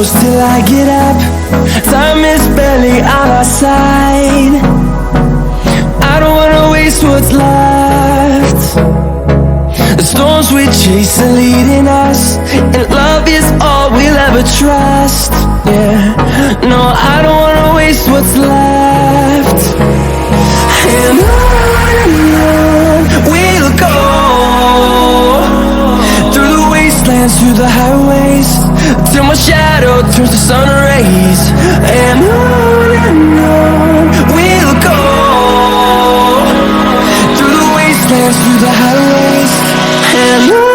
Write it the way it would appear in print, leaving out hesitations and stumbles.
close till I get up. Time is barely on our side. I don't wanna waste what's left. The storms we chase are leading us, and love is all we'll ever trust. Yeah, no, I don't wanna waste what's left. And on we'll go, through the wastelands, through the highways, till my shadow turns to sun rays. And on we'll go, through the wastelands, through the highways, and on.